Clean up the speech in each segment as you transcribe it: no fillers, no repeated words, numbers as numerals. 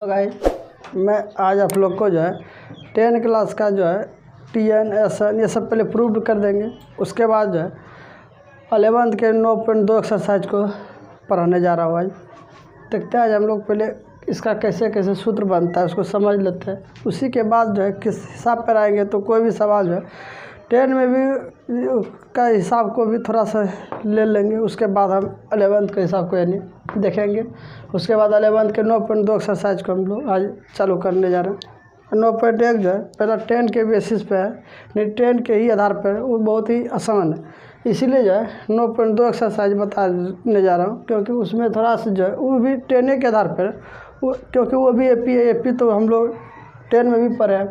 तो गाइस मैं आज आप लोग को जो है 10 क्लास का जो है TN SN ये सब पहले प्रूव कर देंगे। उसके बाद जो है 11th के 9.2 एक्सरसाइज को पढ़ाने जा रहा हूँ। आज देखते हैं आज हम लोग पहले इसका कैसे कैसे सूत्र बनता है उसको समझ लेते हैं। उसी के बाद जो है किस हिसाब पर आएंगे तो कोई भी सवाल जो है 10 में भी का हिसाब को भी थोड़ा सा ले लेंगे। उसके बाद हम 11th के हिसाब को यानी देखेंगे। उसके बाद 11th के 9.2 एक्सरसाइज को हम लोग आज चालू करने जा रहे हैं। 9.1 जो है पहला 10 के बेसिस पे है, नहीं 10 के ही आधार पर, वो बहुत ही आसान है। इसीलिए जो है 9.2 एक्सरसाइज बताने जा रहा हूँ, क्योंकि उसमें थोड़ा सा जो है वो भी 10 के आधार पर वो, क्योंकि वो भी AP है। AP तो हम लोग 10 में भी पढ़े हैं,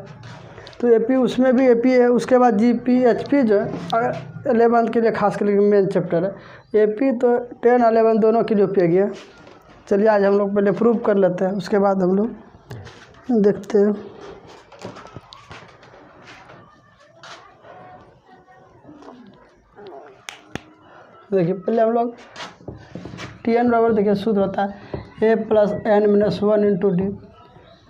तो AP उसमें भी AP है। उसके बाद GP HP जो है अगर 11th के लिए खास करके मेन चैप्टर है। AP तो 10 11 दोनों के लिए उपयोगी है। चलिए आज हम लोग पहले प्रूव कर लेते हैं, उसके बाद हम लोग देखते हैं। देखिए पहले हम लोग TN बराबर देखिए सूत्र होता है A + n - 1 × D।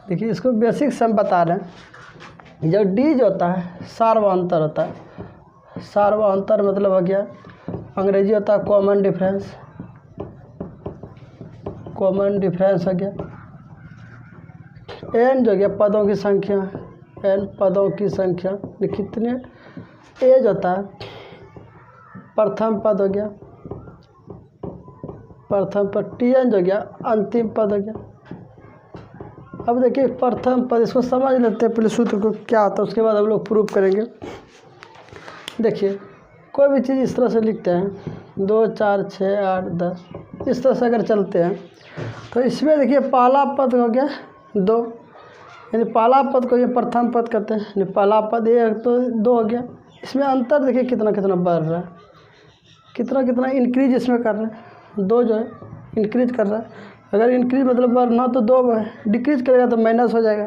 देखिए इसको बेसिक से हम बता रहे हैं। जब D जो होता है सार्वभौमांतर होता है। सार्वभौमांतर मतलब हो गया, अंग्रेजी होता है कॉमन डिफरेंस। कॉमन डिफरेंस हो गया। n जो गया पदों की संख्या, n पदों की संख्या कितने। A जो होता है प्रथम पद हो गया, प्रथम पद। TN जो गया अंतिम पद हो गया। अब देखिए प्रथम पद, इसको समझ लेते हैं पहले सूत्र को क्या होता है, उसके बाद हम लोग प्रूव करेंगे। देखिए कोई भी चीज़ इस तरह से लिखते हैं 2 4 6 8 10, इस तरह से अगर चलते हैं तो इसमें देखिए पहला पद हो गया 2, यानी पहला पद को ये प्रथम पद कहते हैं। यानी पहला पद ये तो 2 हो गया। इसमें अंतर देखिए कितना कितना बढ़ रहा है, कितना कितना इंक्रीज इसमें कर रहे हैं। 2 जो है इंक्रीज कर रहा है। अगर इंक्रीज मतलब बढ़ना तो 2 है, डिक्रीज करेगा तो माइनस हो जाएगा।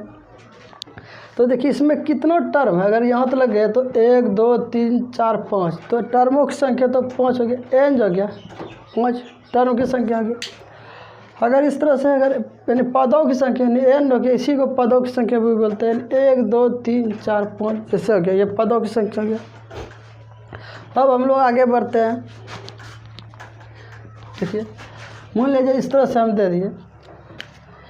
तो देखिए इसमें कितना टर्म है, अगर यहाँ तक लग गए तो 1 2 3 4 5, तो टर्मों की संख्या तो 5 हो गया। n जो गया 5 टर्म की संख्या हो गई। अगर इस तरह से अगर यानी पदों की संख्या यानी n हो गया, इसी को पदों की संख्या भी बोलते हैं। 1 2 3 4 5 जैसे हो गया, ये पदों की संख्या हो गया। अब हम लोग आगे बढ़ते हैं। देखिए मान लीजिए इस तरह से हम दे दिए,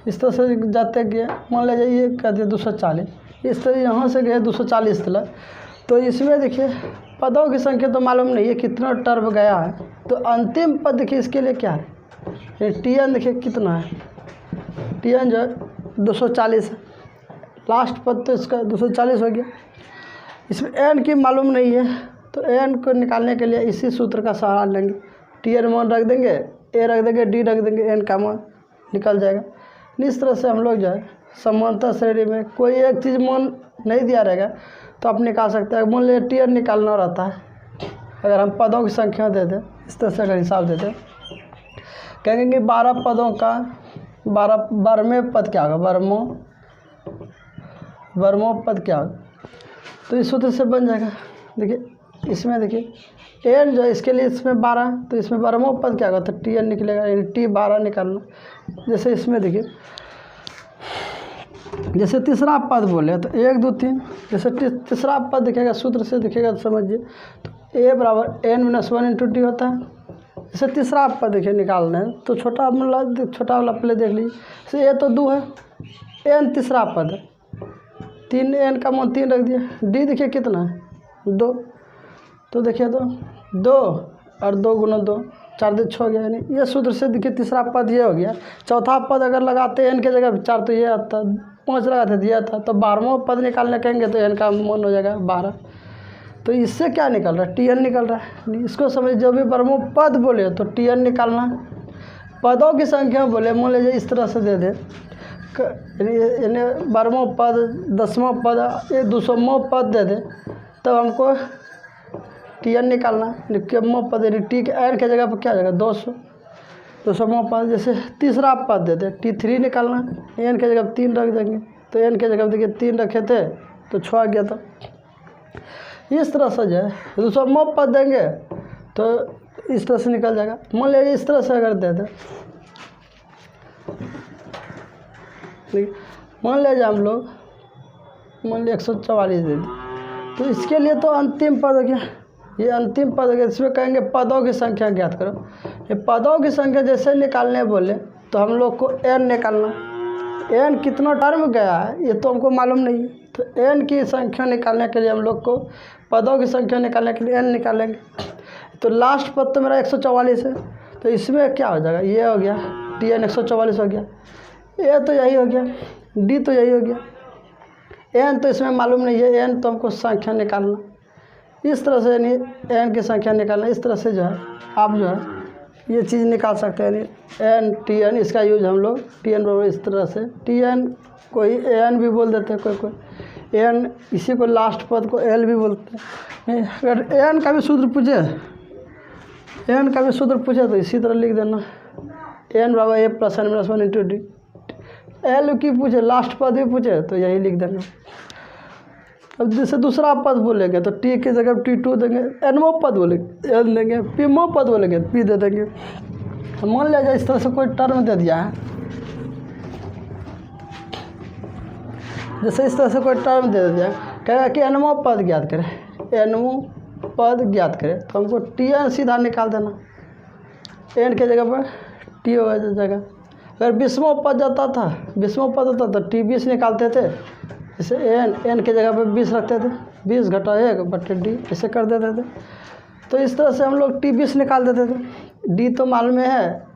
इस तरह से जाते गए, मान लीजिए ये कह दिए 240, इस तरह यहाँ से गए 240 तक। तो इसमें देखिए पदों की संख्या तो मालूम नहीं है कितना टर्म गया है, तो अंतिम पद देखिए इसके लिए क्या है। ये TN देखिए कितना है, TN जो है 240 है। लास्ट पद तो इसका 240 हो गया। इसमें n की मालूम नहीं है, तो n को निकालने के लिए इसी सूत्र का सहारा लेंगे। TN मान रख देंगे, A रख देंगे, D रख देंगे, n का मान निकल जाएगा। इस तरह से हम लोग जो है समांतर श्रेणी में कोई एक चीज़ मान नहीं दिया रहेगा तो आप निकाल सकते हैं। मान लीजिए TN निकालना रहता है, अगर हम पदों की संख्या दे दें, इस तरह से अगर हिसाब दे दें, कहेंगे कि 12 पदों का 12वें पद क्या होगा, वर्मों पद क्या होगा, तो इस सूत्र से बन जाएगा। देखिए इसमें देखिए n जो है इसके लिए इसमें 12, तो इसमें वर्मों पद क्या होगा, तो TN निकलेगा, यानी T 12 निकालना। जैसे इसमें देखिए जैसे तीसरा पद बोले तो 1 2 3, जैसे तीसरा पद दिखेगा सूत्र से दिखेगा तो समझिए, तो A बराबर n - 1 × D होता है। जैसे तीसरा पद देखिए निकालना है तो छोटा वाला पहले देख लीजिए। जैसे A तो 2 है, n तीसरा पद है, 3 n का मान 3 रख दिया। D देखिए कितना है 2, तो देखिए तो 2 और 2 × 2 4 2 6 हो गया। यानी ये सूत्र से देखिए तीसरा पद ये हो गया। चौथा पद अगर लगाते n के जगह 4 तो ये आता, 5 लगाते दिया था, तो 12वां पद निकालने कहेंगे तो n का मान हो जाएगा 12। तो इससे क्या निकल रहा है, TN निकल रहा है। इसको समझ, जब भी वर्मों पद बोले तो TN निकालना। पदों की संख्या बोले मान लीजिए इस तरह से दे दे, यानी वर्मों पद 10वां पद 200वां पद दे दे, तब हमको TN निकालना। कमों पद यानी T के n के जगह पर क्या जाएगा 200वां पद। जैसे तीसरा पद दे दे T3 निकालना, n के जगह 3 रख देंगे, तो n के जगह देखिए 3 रखे थे तो 6 आ गया था। इस तरह से जो है 200वां पद देंगे तो इस तरह से निकल जाएगा। मान लीजिए इस तरह से अगर दे दे मान लीजिए हम लोग मान लीजिए 144 दे दी, तो इसके लिए तो अंतिम पद हो गया, ये अंतिम पद हो गया। इसमें कहेंगे पदों की संख्या ज्ञात करो। ये पदों की संख्या जैसे निकालने बोले तो हम लोग को n निकालना, n कितना टर्म गया है ये तो हमको मालूम नहीं है, तो n की संख्या निकालने के लिए हम लोग को पदों की संख्या निकालने के लिए n निकालेंगे। तो लास्ट पद तो मेरा 144 है, तो इसमें क्या हो जाएगा, ये हो गया Tn 144 हो गया, ए तो यही हो गया, डी तो यही हो गया, एन तो इसमें मालूम नहीं है, एन तो हमको संख्या निकालना, इस तरह से यानी एन की संख्या निकालना। इस तरह से जो है आप जो है ये चीज़ निकाल सकते हैं, यानी एन टी एन, इसका यूज हम लोग टी एन बराबर इस तरह से, टी एन कोई एन भी बोल देते हैं, कोई एन, इसी को लास्ट पद को एल भी बोलते हैं। अगर एन का भी सूत्र पूछे, एन का भी सूत्र पूछे तो इसी तरह लिख देना, एन बराबर A plus N minus 1 into D. L की पूछे, लास्ट पद भी पूछे तो यही लिख देना। अब जैसे दूसरा पद बोलेंगे तो टी की जगह T2 देंगे, एनमो पद बोलेंगे एन देंगे, पीमो पद बोलेंगे पी दे देंगे। मान लीजिए इस तरह से कोई टर्म दे दिया है, जैसे इस तरह से कोई टर्म दे दिया, कहेगा कि एनमो पद ज्ञात करें, एनमो पद ज्ञात करें, तो हमको टी एन सीधा निकाल देना, एन के जगह पर टी हो जाएगा। अगर 20वां पद जाता था, 20वां पद होता तो टी 20 निकालते थे, जैसे एन के जगह पे 20 रखते थे, 20 घटा 1 बटे डी ऐसे कर देते थे। तो इस तरह से हम लोग टी 20 निकाल देते थे। डी तो मालूम है,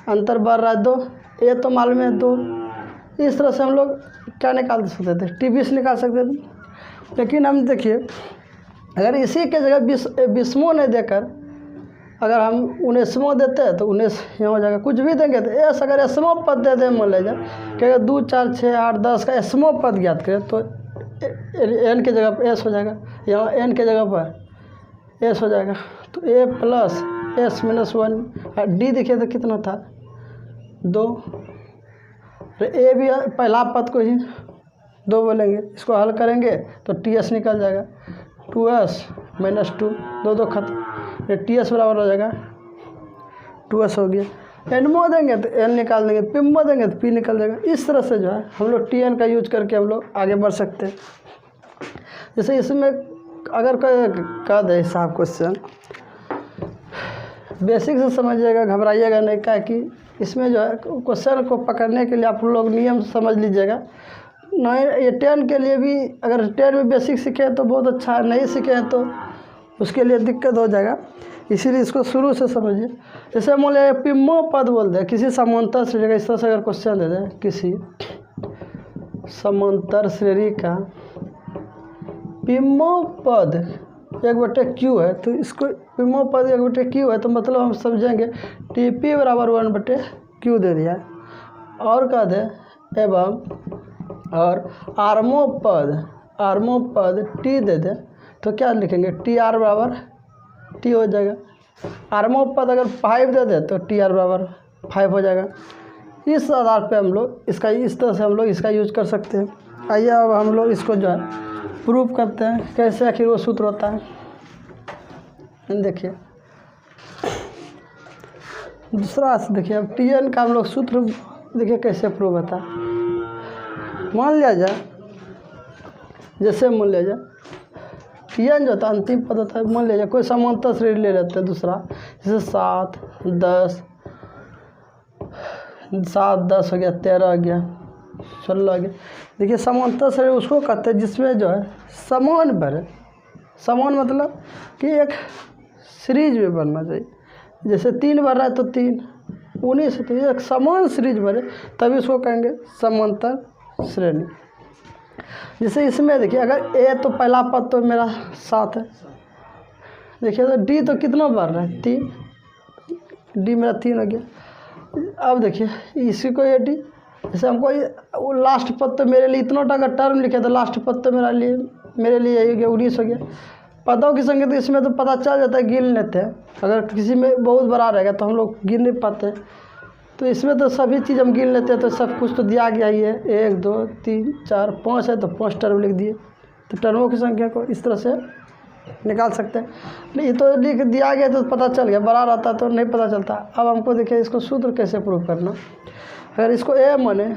अंतर बढ़ रहा है 2, ए तो मालूम है 2, इस तरह से हम लोग क्या निकाल सकते थे, टी 20 निकाल सकते थे। लेकिन हम देखिए अगर इसी के जगह 20वां नहीं देकर अगर हम 19वां देते हैं तो 19 यहाँ हो जाएगा, कुछ भी देंगे तो एस, अगर एसवां पद दे दें मान लीजिए कि अगर 2 4 6 8 10 का एसवां पद ज्ञात करें तो एन के जगह पर एस हो जाएगा, यहाँ एन के जगह पर एस हो जाएगा। तो ए प्लस एस माइनस 1, डी देखिए तो कितना था 2, ए भी पहला पद को ही 2 बोलेंगे, इसको हल करेंगे तो टी एस निकल जाएगा, 2s माइनस 2, 2 2 खत्म, ये टी एस बराबर हो जाएगा 2s हो गया। एनमो देंगे तो एन निकाल देंगे, पिमो देंगे तो पी निकल जाएगा। इस तरह से जो है हम लोग टी एन का यूज करके हम लोग आगे बढ़ सकते हैं। जैसे इसमें अगर कोई कह दे हिसाब क्वेश्चन, बेसिक से समझिएगा, घबराइएगा नहीं, क्या कि इसमें जो है क्वेश्चन को पकड़ने के लिए आप लोग नियम समझ लीजिएगा। नहीं ये 10 के लिए भी, अगर 10 में बेसिक सीखे तो बहुत अच्छा है, नहीं सीखे हैं तो उसके लिए दिक्कत हो जाएगा, इसीलिए इसको शुरू से समझिए। जैसे मान लीजिए पिमो पद बोल दे किसी समांतर श्रेणी का, इस तरह से अगर क्वेश्चन दे दे किसी समांतर श्रेणी का पिमो पद 1/q है, तो इसको पिमो पद 1/q है तो मतलब हम समझेंगे टीपी बराबर 1/q दे दिया, और कह दे एवं और आर्मो पद टी दे दे तो क्या लिखेंगे, टी आर बराबर टी हो जाएगा। आर्मो पद अगर 5 दे दे तो टी आर बराबर 5 हो जाएगा। इस आधार पे हम लोग इसका, इस तरह से हम लोग इसका यूज कर सकते हैं। आइए अब हम लोग इसको जो है प्रूव करते हैं, कैसे आखिर वो सूत्र होता है। देखिए दूसरा देखिए, अब टी एन का हम लोग सूत्र देखिए कैसे प्रूव होता है। मान लिया जाए, जैसे मान लिया जाए टी एन जो होता है अंतिम पद होता है, मान लीजिए कोई समांतर श्रेणी ले लेते हैं दूसरा, जैसे 7 10 हो गया, 13 हो गया, 16 हो गया। देखिए समांतर श्रेणी उसको कहते हैं जिसमें जो है समान भरे, समान मतलब कि एक सीरीज में बनना चाहिए, जैसे 3 भर रहा है तो 3 19 तो एक समान सीरीज भरे तभी उसको कहेंगे समांतर श्रेणी। जैसे इसमें देखिए अगर ए तो पहला पद तो मेरा 7 है, देखिए तो डी तो कितना बढ़ रहा है 3, डी मेरा 3 हो गया। अब देखिए इसी को ये डी, जैसे हमको लास्ट पद तो मेरे लिए इतना का टर्म लिखे तो लास्ट पद तो मेरे लिए यही हो गया 19 हो गया। पदों की संख्या तो इसमें तो पता चल जाता है, गिन लेते हैं, अगर किसी में बहुत बड़ा रहेगा तो हम लोग गिन नहीं पाते, तो इसमें तो सभी चीज़ हम गिन लेते हैं, तो सब कुछ तो दिया गया ही है, 1 2 3 4 5 है तो 5 टर्म लिख दिए, तो टर्मों की संख्या को इस तरह से निकाल सकते हैं। नहीं तो लिख दिया गया तो पता चल गया, बड़ा रहता तो नहीं पता चलता। अब हमको देखिए इसको सूत्र कैसे प्रूव करना। अगर इसको ए माने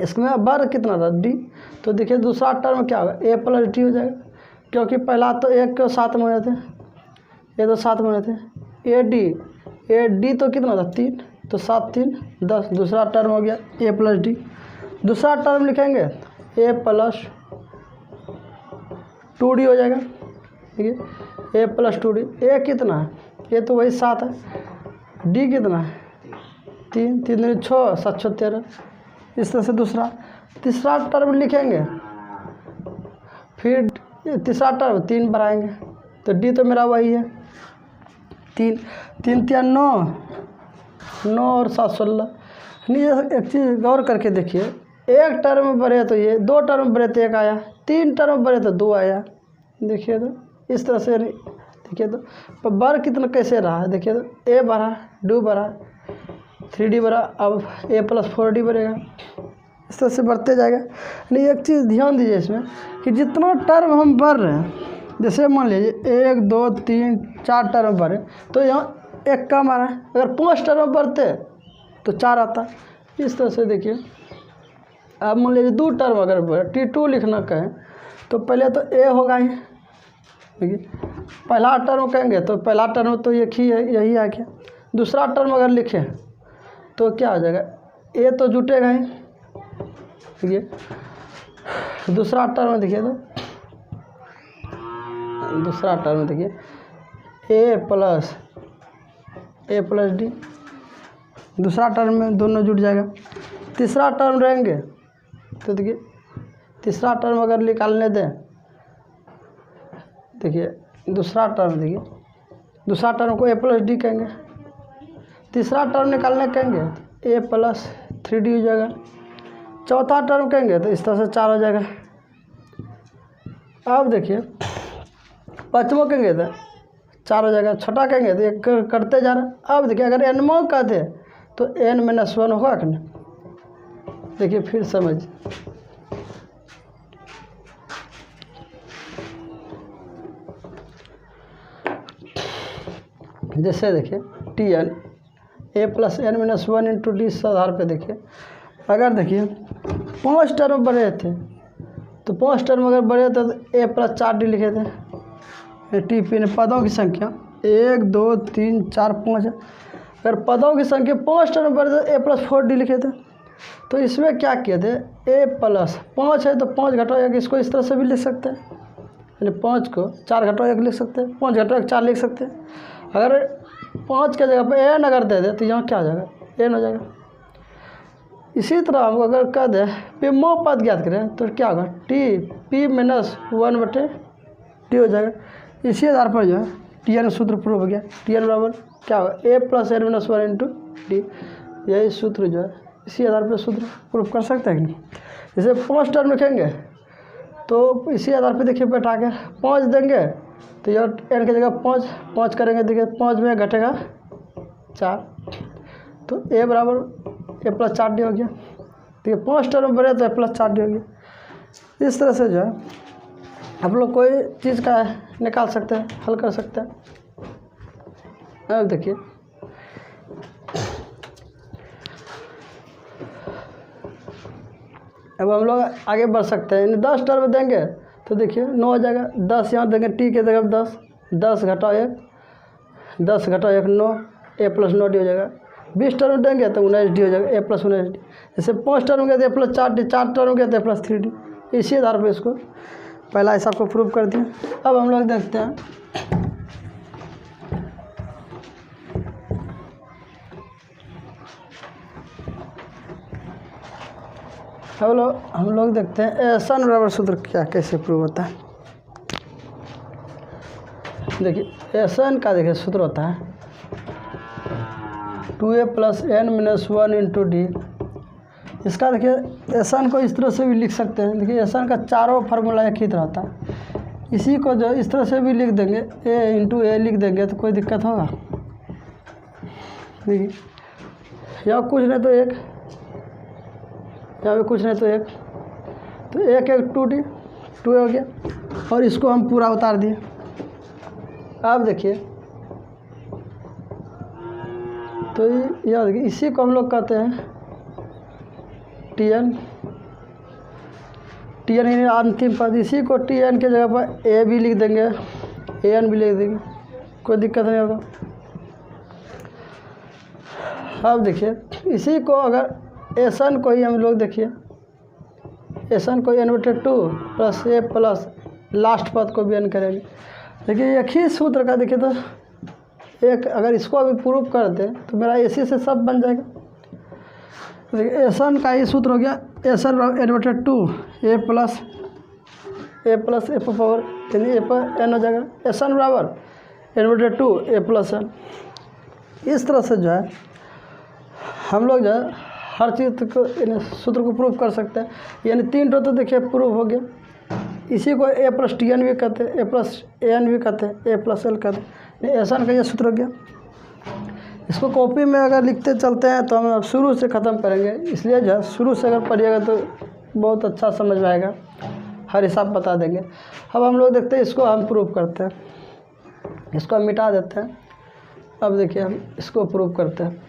इसमें वर्ग कितना था डी, तो देखिए दूसरा टर्म क्या होगा ए प्लस डी हो जाएगा, क्योंकि पहला तो एक को साथ में होने थे, ये तो साथ में होने थे। ए डी तो कितना था 3, तो 7 3 10, दूसरा टर्म हो गया ए प्लस डी। दूसरा टर्म लिखेंगे ए प्लस 2d हो जाएगा, ठीक है, ए प्लस 2d। ए कितना है, ये तो वही 7 है, डी कितना है 3 3 6 7 6 13, इस तरह से दूसरा। तीसरा टर्म लिखेंगे, फिर तीसरा टर्म 3 बढ़ाएंगे, तो डी तो मेरा वही है 3 3 3 9 और 7 16। नहीं, एक चीज़ गौर करके देखिए, एक टर्म बढ़े तो ये, 2 टर्म बढ़े तो 1 आया, 3 टर्म बढ़े तो 2 आया। देखिए तो इस तरह से, देखिए तो वर्ग कितना कैसे रहा है, देखिए तो ए बढ़ा, 2 बढ़ा, 3d बढ़ा, अब ए प्लस 4d बढ़ेगा, इस तरह से बढ़ते जाएगा। नहीं, एक चीज़ ध्यान दीजिए इसमें कि जितना टर्म हम बढ़ रहे हैं, जैसे मान लीजिए 1 2 3 4 टर्म बढ़े तो यहाँ 1 कम आ रहा है, अगर 5 टर्म बढ़ते तो 4 आता। इस तरह से देखिए, अब मान लीजिए 2 टर्म अगर बढ़े, T2 लिखना कहें तो पहले तो ए होगा ही, देखिए पहला टर्म कहेंगे तो पहला टर्म तो एक ही है, यही आ गया। दूसरा टर्म अगर लिखें तो क्या हो जाएगा, ए तो जुटेगा ही, देखिए दूसरा टर्म देखिए, तो दूसरा टर्म देखिए ए प्लस डी, दूसरा टर्म में दोनों जुट जाएगा। तीसरा टर्म रहेंगे तो देखिए तीसरा टर्म अगर निकालने दें, देखिए दूसरा टर्म, देखिए दूसरा टर्म को ए प्लस डी कहेंगे, तीसरा टर्म निकालने कहेंगे तो ए प्लस 3d हो जाएगा। चौथा टर्म कहेंगे तो इस तरह से 4 हो जाएगा। अब देखिए पाँचवा कहेंगे तो 4 हो जाएगा, छठा कहेंगे तो 1 करते जा रहा। अब देखिए अगर एनमो कहते तो n-1 होगा कि नहीं, देखिए फिर समझ, जैसे देखिए Tn a plus n-1 into D इस आधार पे देखिए, अगर देखिए 5 टर्म बढ़े थे तो 5 टर्म अगर बढ़े थे तो a प्लस 4d लिखे थे। टी ने पदों की संख्या 1 2 3 4 5 है, अगर पदों की संख्या 5 टर्म बढ़े तो a प्लस 4d लिखे थे। तो इसमें क्या किए थे, a प्लस 5 है तो 5 घटाओ 1, इसको इस तरह से भी लिख सकते हैं, यानी 5 को 4 घटाओ 1 लिख सकते हैं, 5 घटाओ 1 4 लिख सकते हैं। अगर 5 के जगह पे n अगर दे दे तो यहाँ क्या हो जाएगा, n हो जाएगा। इसी तरह हम अगर कह दें पिमो पद ज्ञात करें तो क्या होगा, T-1/T हो जाएगा। इसी आधार पर जो है Tn सूत्र प्रूव हो गया। Tn बराबर क्या होगा, a plus n-1 into D, यही सूत्र जो है इसी आधार पर सूत्र प्रूफ कर सकते हैं कि नहीं। जैसे 5 टर्म लिखेंगे तो इसी आधार पर देखिए बैठा के 5 देंगे तो यह n की जगह 5 करेंगे, देखिए 5 में घटेगा 4, तो a बराबर a प्लस 4d हो गया। देखिए 5 टर्म बढ़े तो a प्लस 4d हो गया। इस तरह से जो है आप लोग कोई चीज़ का निकाल सकते हैं, हल कर सकते हैं। अब देखिए अब हम लोग आगे बढ़ सकते हैं, 10 टर्म देंगे तो देखिए 9 हो जाएगा, 10 यहाँ देंगे टी के जगह 10 घटाओ 1, 10 घटाओ 1 9, a प्लस 9d हो जाएगा। 20 टर्म देंगे तो 19d हो जाएगा, a प्लस 19d। जैसे 5 टर्म गए तो a प्लस 4d, 4 टर्म गए तो a प्लस 3d। इसी आधार पर इसको पहला हिसाब को प्रूव कर दिया। अब हम लोग देखते हैं हम लोग देखते हैं एसन बराबर सूत्र क्या कैसे प्रूव होता है। देखिए एसन का देखिए सूत्र होता है 2a plus n-1 into D. इसका देखिए एसन को इस तरह से भी लिख सकते हैं। देखिए एसन का चारों फार्मूला एक ही तरह होता है। इसी को जो इस तरह से भी लिख देंगे, a इंटू ए लिख देंगे तो कोई दिक्कत होगा। देखिए यहाँ कुछ नहीं तो 1, यहाँ पे कुछ नहीं तो 1, तो 1 1 2d 2 हो गया, और इसको हम पूरा उतार दिए। अब देखिए तो यह देखिए इसी को हम लोग कहते हैं Tn टी एन अंतिम पद, इसी को टी एन के जगह पर ए भी लिख देंगे, ए एन भी लिख देंगे, कोई दिक्कत नहीं होगा। अब देखिए इसी को अगर एसन को ही हम लोग देखिए, एसन को n/2 प्लस ए प्लस लास्ट पद को भी एन करेंगे। देखिए एक ही सूत्र का देखिए तो एक, अगर इसको अभी प्रूव कर दें तो मेरा एसी से सब बन जाएगा। देखिए एसन का ही सूत्र हो गया, एसन n/2 ए प्लस ए पर पावर यानी ए पर एन हो जाएगा। एसन बराबर n/2 ए प्लस एन। इस तरह से जो है हम लोग जो है हर चीज़ को सूत्र को प्रूव कर सकते हैं। यानी 3 तो देखिए प्रूव हो गया। इसी को ए प्लस टी एन भी कहते हैं, ए प्लस ए एन भी कहते हैं, ए प्लस एल कहते हैं। एसन का ये सूत्र हो गया। इसको कॉपी में अगर लिखते चलते हैं तो हम अब शुरू से ख़त्म करेंगे, इसलिए जो है शुरू से अगर पढ़िएगा तो बहुत अच्छा समझ में आएगा, हर हिसाब बता देंगे। अब हम लोग देखते हैं इसको हम प्रूव करते हैं, इसको हम मिटा देते हैं। अब देखिए हम इसको प्रूव करते हैं।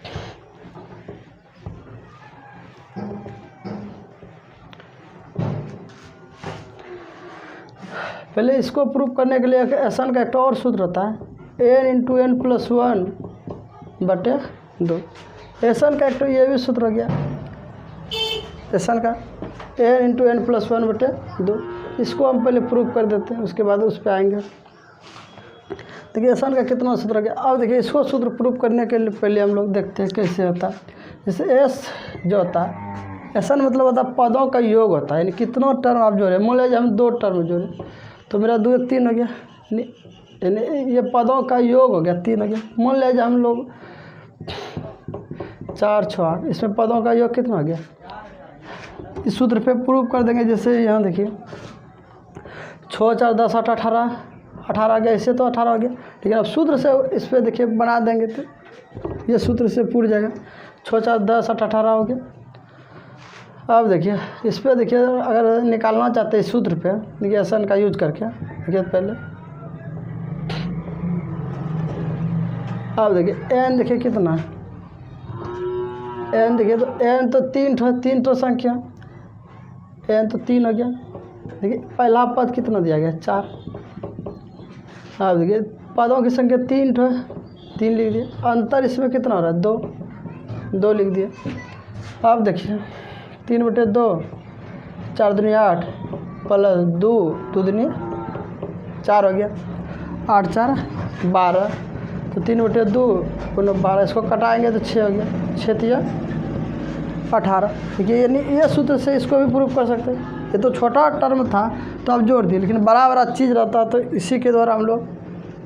पहले इसको प्रूव करने के लिए एसन का एक और सूत्र होता है, n/n+1/2। एसन का एक तो ये भी सूत्र हो गया, एसन का n/n+1/2। इसको हम पहले प्रूव कर देते हैं, उसके बाद उस पर आएंगे। देखिए एसन का कितना सूत्र हो गया। अब देखिए इसको सूत्र प्रूव करने के लिए पहले हम लोग देखते हैं कैसे होता है। जैसे एस जो होता है, एसन मतलब होता है पदों का योग होता है, यानी कितनों टर्म आप जोड़े। मान लीजिए हम 2 टर्म जोड़े तो मेरा 2 1 3 हो गया, यानी ये पदों का योग हो गया, 3 हो गया। मान लीजिए हम लोग 4 6 8, इसमें पदों का योग कितना हो गया, इस सूत्र पे प्रूव कर देंगे। जैसे यहाँ देखिए 6 4 10 8 18 18 आ गया, इससे तो 18 हो गया। ठीक है, अब सूत्र से इस पर देखिए बना देंगे तो ये सूत्र से पूर जाएगा। 6 4 10 8 18 हो गया। अब देखिए इस पर देखिए अगर निकालना चाहते हैं इस सूत्र पे, देखिए एसन का यूज करके, देखिए पहले अब देखिए एन देखिए कितना है, एन देखिए तो एन तो 3 तो संख्या, एन तो 3 हो गया। देखिए पहला पद कितना दिया गया, 4। अब देखिए पदों की संख्या 3 है, 3 लिख दिए। अंतर इसमें कितना हो रहा है, 2 लिख दिए। अब देखिए 3/2, 4 दूनी 8 प्लस 2 दूनी 4 हो गया, 8 4 12, तो 3/2 12, इसको कटाएंगे तो 6 हो गया, 6 3 18। देखिए यानी ये सूत्र से इसको भी प्रूव कर सकते हैं। ये तो छोटा टर्म था तो आप जोड़ दिए, लेकिन बड़ा बड़ा चीज़ रहता तो इसी के द्वारा हम लोग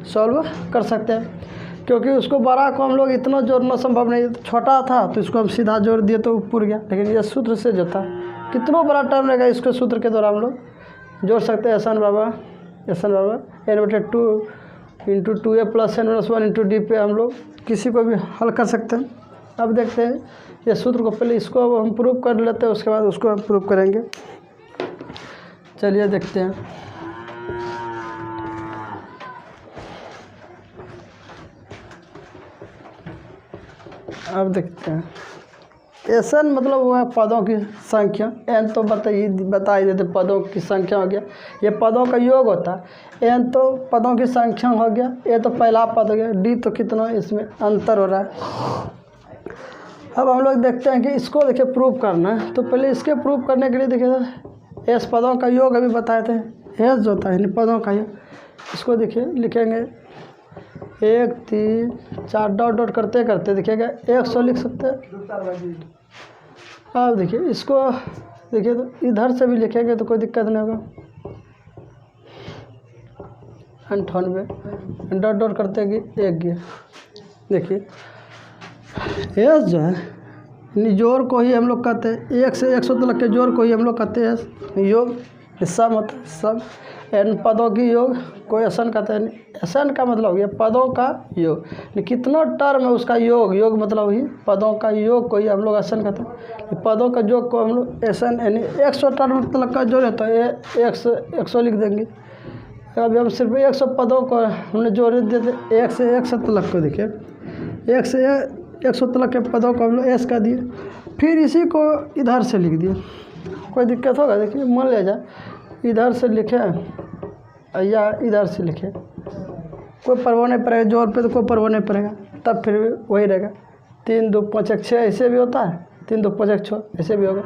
सॉल्व कर सकते हैं, क्योंकि उसको बड़ा को हम लोग इतना जोड़ना संभव नहीं, छोटा था तो इसको हम सीधा जोड़ दिए तो पूर गया। लेकिन ये सूत्र से जो था कितना बड़ा टर्म रहेगा, इसको सूत्र के द्वारा हम लोग जोड़ सकते हैं। एसन बराबर n/2 × 2a + n-1 × d पे हम लोग किसी को भी हल कर सकते हैं। अब देखते हैं ये सूत्र को, पहले इसको हम प्रूव कर लेते हैं, उसके बाद उसको हम प्रूव करेंगे। चलिए देखते हैं। अब देखते हैं एसन मतलब वो है पदों की संख्या, एन तो बता ही देते पदों की संख्या हो गया, ये पदों का योग होता है। एन तो पदों की संख्या हो गया, ए तो पहला पद हो गया, डी तो कितना इसमें अंतर हो रहा है। अब हम लोग देखते हैं कि इसको देखिए प्रूव करना है, तो पहले इसके प्रूव करने के लिए देखिए एस पदों का योग अभी बताए थे, एस जो होता है यानी पदों का योग। इसको देखिए लिखेंगे 1 3 4 डॉट करते करते देखिएगा 100 लिख सकते हैं। अब देखिए इसको देखिए तो इधर से भी लिखेंगे तो कोई दिक्कत नहीं होगा। 98 डॉट करते कि 1 गया। देखिए एस जो है जोड़ को ही हम लोग कहते हैं, 1 से 100 तक के जोड़ को ही हम लोग कहते हैं योग। सम होता है सब, एन पदों की योग को एसन कहते हैं। एसन का मतलब हो गया पदों का योग, कितना टर्म है उसका योग, योग मतलब ही पदों का योग को ही हम लोग एसन कहते हैं। पदों का योग को हम लोग एसन यानी 100 टर्म तक का जोड़ होता है, 100 लिख देंगे। अभी हम सिर्फ 100 पदों को हमने जोड़ देते, 1 से 100 तक को देखिए 1 से 100 तक के पदों को हम लोग एस का दिए, फिर इसी को इधर से लिख दिए, कोई दिक्कत होगा। देखिए मान लिया जाए इधर से लिखे या इधर से लिखे, कोई प्रभाव नहीं पड़ेगा, जोर पे तो कोई प्रभाव नहीं पड़ेगा, तब फिर वही रहेगा। 3 2 5 1 6 ऐसे भी होता है, 3 2 5 1 6 ऐसे भी होगा।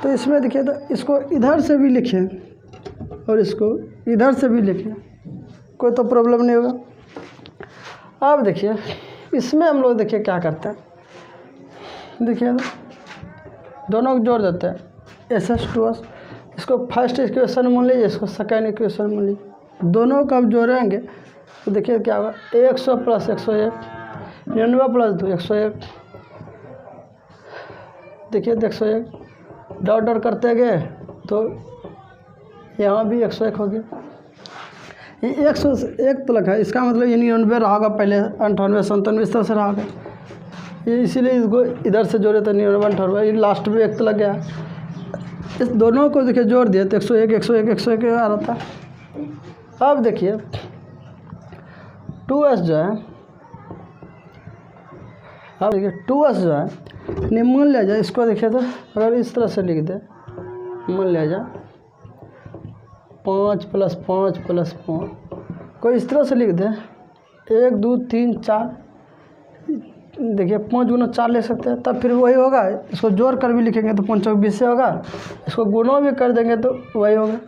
तो इसमें देखिए तो इसको इधर से भी लिखें और इसको इधर से भी लिखें, कोई तो प्रॉब्लम नहीं होगा। अब देखिए इसमें हम लोग देखिए क्या करते हैं, देखिए दोनों को जोड़ देते हैं, SS 2S। इसको फर्स्ट इक्वेशन मान लीजिए, इसको सेकेंड इक्वेशन मान लीजिए, दोनों को अब जोड़ेंगे तो देखिए क्या होगा, 100 + 101, 99 + 2 101, देखिए 101, डॉट डॉट करते गए तो यहाँ भी 101 हो गया। ये 101 तो लगा है, इसका मतलब ये 99 रहा होगा पहले, 98 97 इस तरह से रहा होगा, ये इसीलिए इसको इधर से जोड़े तो 99 98, ये लास्ट में 1 तो लग गया। इस दोनों को देखिए जोड़ दिए तो 101 101 101 आ रहा था। अब देखिए 2S जो है, अब देखिए 2S जो है, मान लिया जाए इसको, देखिए तो अगर इस तरह से लिख दे, मान लिया जाए 5 + 5 + 5, कोई इस तरह से लिख दे 1 2 3 4, देखिए 5 × 4 ले सकते हैं, तब फिर वही होगा। इसको जोड़ कर भी लिखेंगे तो 5 × 20 से होगा, इसको गुणा भी कर देंगे तो वही होगा।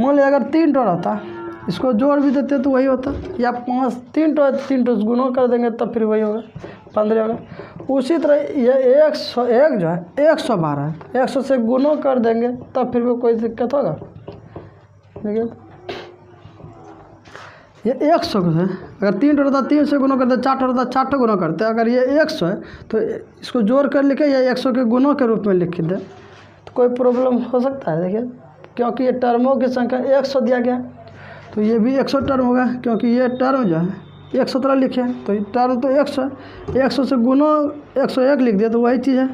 मान लिया अगर 3 टो रहता, इसको जोड़ भी देते तो वही होता, या 5 3 टो गुणा कर देंगे तब फिर वही होगा, 15 होगा। उसी तरह ये 101 जो है 112 है, 100 से गुणा कर देंगे तब फिर भी कोई दिक्कत होगा। देखिए ये 100 है, अगर 3 टो रहता 3 से गुणा करते, 4 टो रहता 4 टो गुणा करते। अगर ये 100 है तो इसको जोड़ कर लिखे या 100 के गुणों के रूप में लिख दे तो कोई प्रॉब्लम हो सकता है। देखिए क्योंकि ये टर्मों की संख्या 100 दिया गया, तो ये भी 100 टर्म होगा, क्योंकि ये टर्म जो है 100 तरह लिखे, तो टर्म तो 100 है, 100 से गुणा 101 लिख दिया तो वही चीज़ है।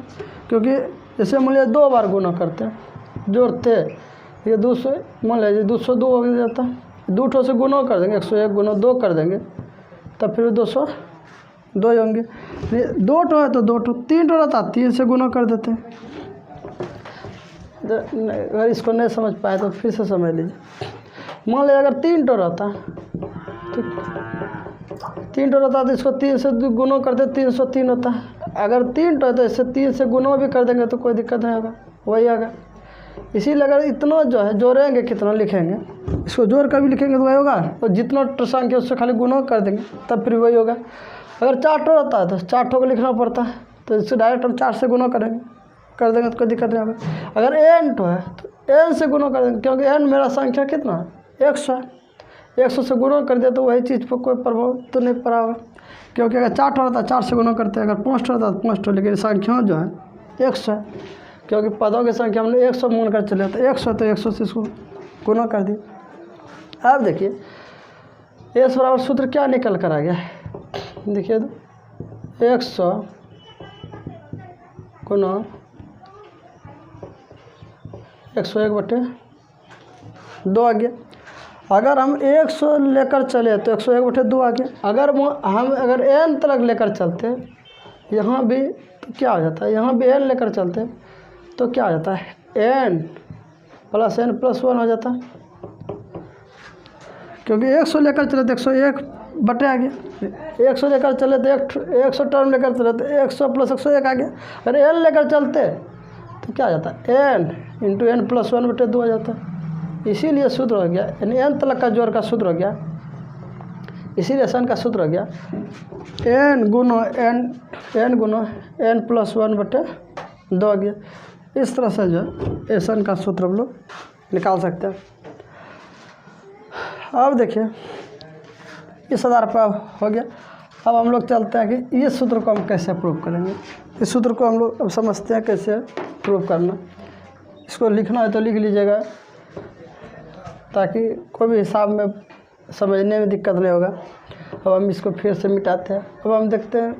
क्योंकि जैसे मान लीजिए 2 बार गुणा करते हैं, जोड़ते, ये 200 मान लीजिए 202 हो जाता है, 2 ठो से गुणा कर देंगे, 101 गुणा 2 कर देंगे तब फिर 202 होंगे। 2 टो है तो 2 टो, 3 टो रहता 3 से गुणा कर देते हैं। अगर इसको नहीं समझ पाए तो फिर से समझ लीजिए। मान लीजिए अगर 3 टो रहता तो 3 टो रहता तो इसको 3 से गुणा करते 303 होता है। अगर 3 टो है तो इससे 3 से गुणा भी कर देंगे तो कोई दिक्कत नहीं होगा, वही आएगा। इसीलिए अगर इतना जो है जोड़ेंगे, कितना लिखेंगे, इसको जोड़ कर भी लिखेंगे तो वही होगा, और जितना संख्या उससे खाली गुणा कर देंगे तब फिर वही होगा। अगर 4 टो रहता है तो 4 टो को लिखना पड़ता है, तो इससे डायरेक्ट हम 4 से गुणा कर देंगे तो कोई दिक्कत नहीं होगा। अगर n टो है तो n से गुणा कर देंगे, क्योंकि n मेरा संख्या कितना है 100 है, 100 से गुणा कर दिया तो वही चीज़ पर कोई प्रभाव तो नहीं पड़ा होगा। क्योंकि अगर 4 टो रहता 4 से गुणा करते हैं, अगर 5 टो रहता तो 5 टो, लेकिन संख्या जो है 100 है, क्योंकि पदों की संख्या हमने 100 मान कर चले, तो 100 तो 100 से इसको गुणा कर दिया। अब देखिए S बराबर सूत्र क्या निकल कर आ गया, देखिए तो 100 गुणा 101/2 आ गया। अगर हम 100 लेकर चले तो 101/2 आ गया। अगर हम n तक लेकर चलते यहाँ भी तो क्या हो जाता है, यहाँ भी n लेकर चलते तो क्या हो जाता है, n + n + 1 हो जाता है। क्योंकि 100 लेकर चले तो 101 आ गया, 100 लेकर चले तो 100 टर्म लेकर चले तो 100 + 101 आ गया। अगर n लेकर चलते तो क्या आ जाता है, n × n + 1/2 आ जाता है। इसीलिए सूत्र हो गया, n तक का जोड़ का सूत्र हो गया, इसीलिए सन का सूत्र हो गया n गुना n + 1/2 आ गया। इस तरह से जो एसन का सूत्र हम लोग निकाल सकते हैं। अब देखिए इस आधार पर हो गया। अब हम लोग चलते हैं कि इस सूत्र को हम कैसे प्रूव करेंगे। इस सूत्र को हम लोग अब समझते हैं कैसे प्रूव करना। इसको लिखना है तो लिख लीजिएगा, ताकि कोई भी हिसाब में समझने में दिक्कत नहीं होगा। अब हम इसको फिर से मिटाते हैं। अब हम देखते हैं